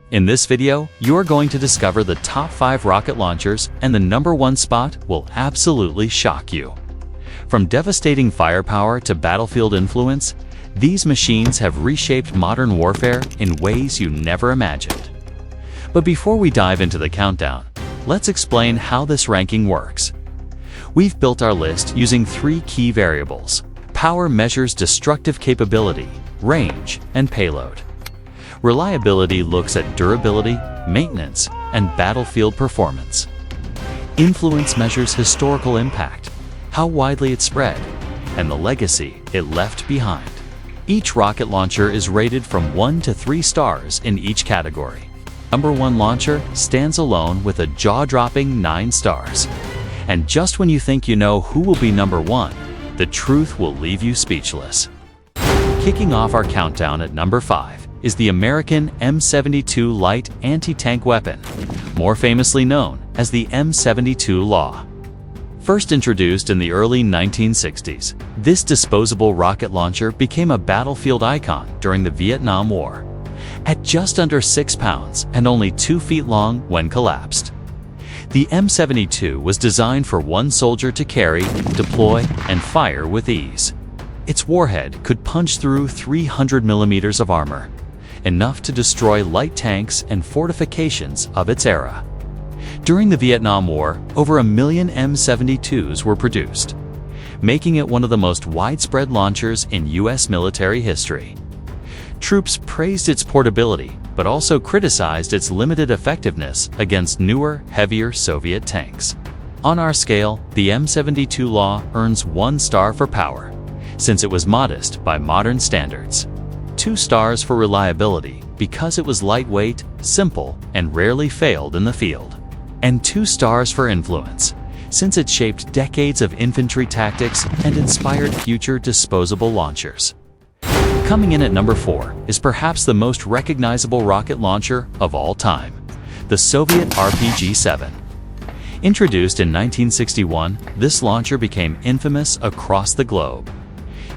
In this video, you're going to discover the top 5 rocket launchers, and the #1 spot will absolutely shock you. From devastating firepower to battlefield influence, these machines have reshaped modern warfare in ways you never imagined. But before we dive into the countdown, let's explain how this ranking works. We've built our list using 3 key variables. Power measures destructive capability, range, and payload. Reliability looks at durability, maintenance, and battlefield performance. Influence measures historical impact, how widely it spread, and the legacy it left behind. Each rocket launcher is rated from 1 to 3 stars in each category. #1 launcher stands alone with a jaw-dropping 9 stars. And just when you think you know who will be #1, the truth will leave you speechless. Kicking off our countdown at number 5 is the American M72 light anti-tank weapon, more famously known as the M72 LAW. First introduced in the early 1960s, this disposable rocket launcher became a battlefield icon during the Vietnam War. At just under 6 pounds and only 2 feet long when collapsed. The M72 was designed for one soldier to carry, deploy, and fire with ease. Its warhead could punch through 300 millimeters of armor, enough to destroy light tanks and fortifications of its era. During the Vietnam War, over 1 million M72s were produced, making it one of the most widespread launchers in U.S. military history. Troops praised its portability, but also criticized its limited effectiveness against newer, heavier Soviet tanks. On our scale, the M72 LAW earns 1 star for power, since it was modest by modern standards. 2 stars for reliability, because it was lightweight, simple, and rarely failed in the field. And 2 stars for influence, since it shaped decades of infantry tactics and inspired future disposable launchers. Coming in at number 4 is perhaps the most recognizable rocket launcher of all time, the Soviet RPG-7. Introduced in 1961, this launcher became infamous across the globe.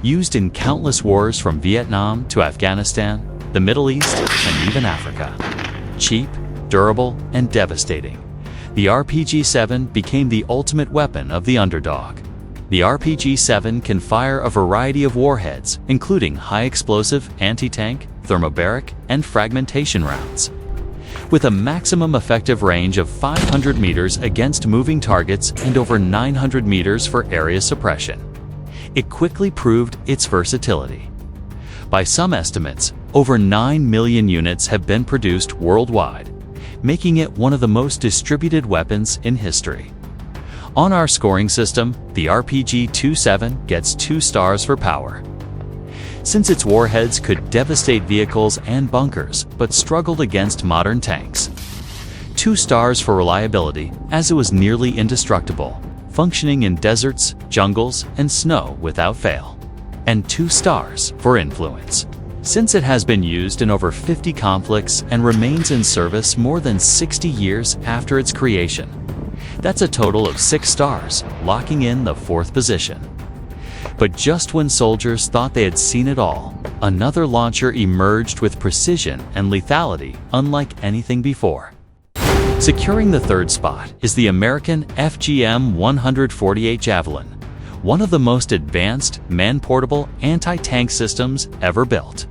Used in countless wars from Vietnam to Afghanistan, the Middle East, and even Africa. Cheap, durable, and devastating, the RPG-7 became the ultimate weapon of the underdog. The RPG-7 can fire a variety of warheads, including high-explosive, anti-tank, thermobaric, and fragmentation rounds. With a maximum effective range of 500 meters against moving targets and over 900 meters for area suppression, it quickly proved its versatility. By some estimates, over 9 million units have been produced worldwide, making it one of the most distributed weapons in history. On our scoring system, the RPG-27 gets 2 stars for power. Since its warheads could devastate vehicles and bunkers, but struggled against modern tanks. 2 stars for reliability, as it was nearly indestructible, functioning in deserts, jungles, and snow without fail. And 2 stars for influence, since it has been used in over 50 conflicts and remains in service more than 60 years after its creation. That's a total of 6 stars, locking in the 4th position. But just when soldiers thought they had seen it all, another launcher emerged with precision and lethality unlike anything before. Securing the 3rd spot is the American FGM-148 Javelin, one of the most advanced, man-portable anti-tank systems ever built.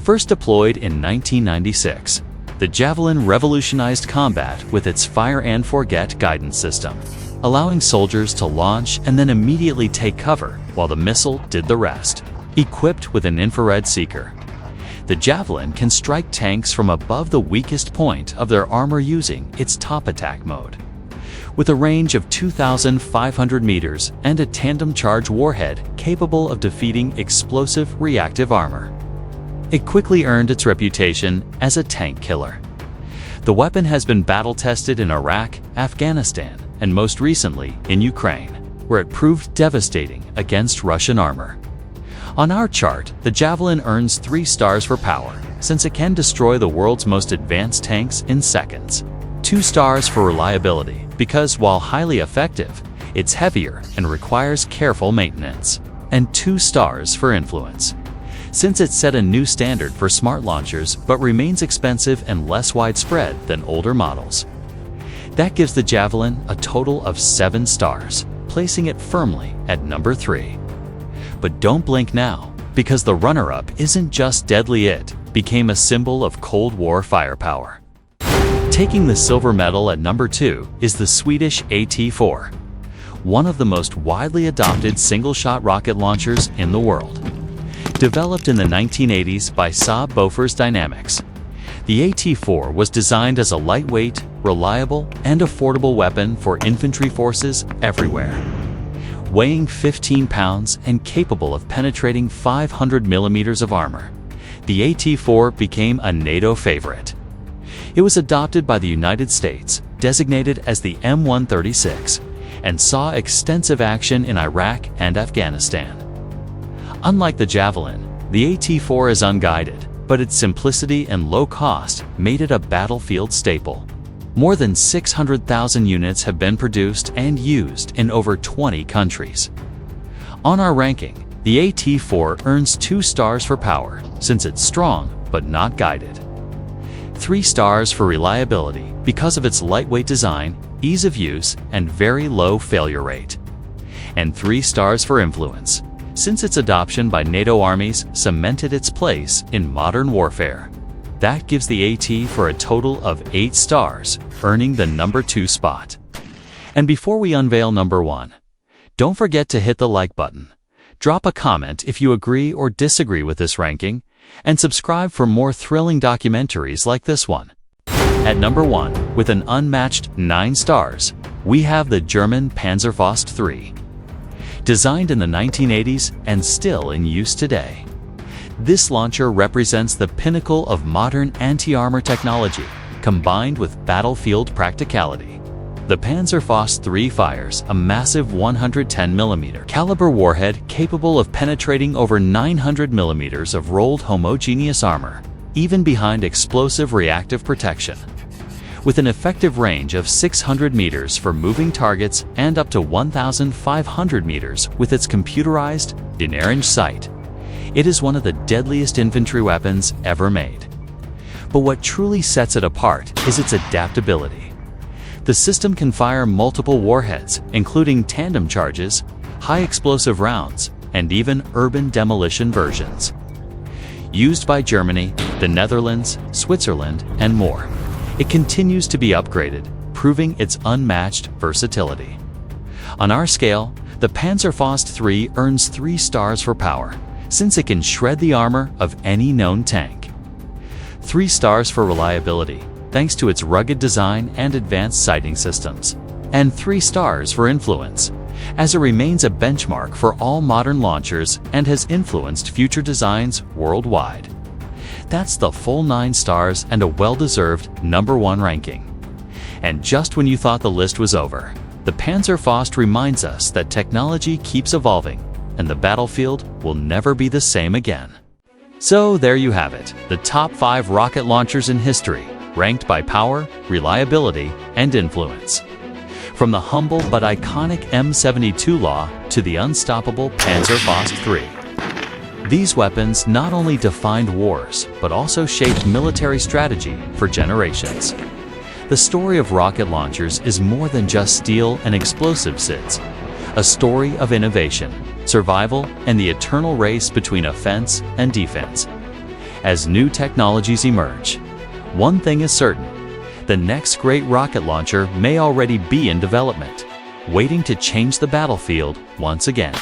First deployed in 1996, the Javelin revolutionized combat with its fire and forget guidance system, allowing soldiers to launch and then immediately take cover while the missile did the rest. Equipped with an infrared seeker, the Javelin can strike tanks from above the weakest point of their armor using its top attack mode. With a range of 2,500 meters and a tandem charge warhead capable of defeating explosive reactive armor, it quickly earned its reputation as a tank killer. The weapon has been battle-tested in Iraq, Afghanistan, and most recently in Ukraine, where it proved devastating against Russian armor. On our chart, the Javelin earns 3 stars for power, since it can destroy the world's most advanced tanks in seconds. 2 stars for reliability, because while highly effective, it's heavier and requires careful maintenance. And 2 stars for influence, since it set a new standard for smart launchers but remains expensive and less widespread than older models. That gives the Javelin a total of 7 stars, placing it firmly at number 3. But don't blink now, because the runner-up isn't just deadly, it became a symbol of Cold War firepower. Taking the silver medal at number 2 is the Swedish AT-4, one of the most widely adopted single-shot rocket launchers in the world. Developed in the 1980s by Saab Bofors Dynamics, the AT-4 was designed as a lightweight, reliable, and affordable weapon for infantry forces everywhere. Weighing 15 pounds and capable of penetrating 500 millimeters of armor, the AT-4 became a NATO favorite. It was adopted by the United States, designated as the M136, and saw extensive action in Iraq and Afghanistan. Unlike the Javelin, the AT-4 is unguided, but its simplicity and low cost made it a battlefield staple. More than 600,000 units have been produced and used in over 20 countries. On our ranking, the AT-4 earns 2 stars for power, since it's strong but not guided. 3 stars for reliability because of its lightweight design, ease of use, and very low failure rate. And 3 stars for influence, since its adoption by NATO armies cemented its place in modern warfare. That gives the AT for a total of 8 stars, earning the number 2 spot. And before we unveil number 1, don't forget to hit the like button. Drop a comment if you agree or disagree with this ranking, and subscribe for more thrilling documentaries like this one. At number 1, with an unmatched 9 stars, we have the German Panzerfaust III. Designed in the 1980s and still in use today, this launcher represents the pinnacle of modern anti-armor technology combined with battlefield practicality. The Panzerfaust III fires a massive 110mm caliber warhead capable of penetrating over 900mm of rolled homogeneous armor, even behind explosive reactive protection. With an effective range of 600 meters for moving targets and up to 1,500 meters with its computerized, near-range sight, it is one of the deadliest infantry weapons ever made. But what truly sets it apart is its adaptability. The system can fire multiple warheads, including tandem charges, high-explosive rounds, and even urban demolition versions. Used by Germany, the Netherlands, Switzerland, and more, it continues to be upgraded, proving its unmatched versatility. On our scale, the Panzerfaust III earns 3 stars for power, since it can shred the armor of any known tank. 3 stars for reliability, thanks to its rugged design and advanced sighting systems. And 3 stars for influence, as it remains a benchmark for all modern launchers and has influenced future designs worldwide. That's the full 9 stars and a well-deserved number 1 ranking. And just when you thought the list was over, the Panzerfaust reminds us that technology keeps evolving and the battlefield will never be the same again. So there you have it, the top 5 rocket launchers in history, ranked by power, reliability, and influence. From the humble but iconic M72 LAW to the unstoppable Panzerfaust III. These weapons not only defined wars, but also shaped military strategy for generations. The story of rocket launchers is more than just steel and explosives. It's a story of innovation, survival, and the eternal race between offense and defense. As new technologies emerge, one thing is certain: the next great rocket launcher may already be in development, waiting to change the battlefield once again.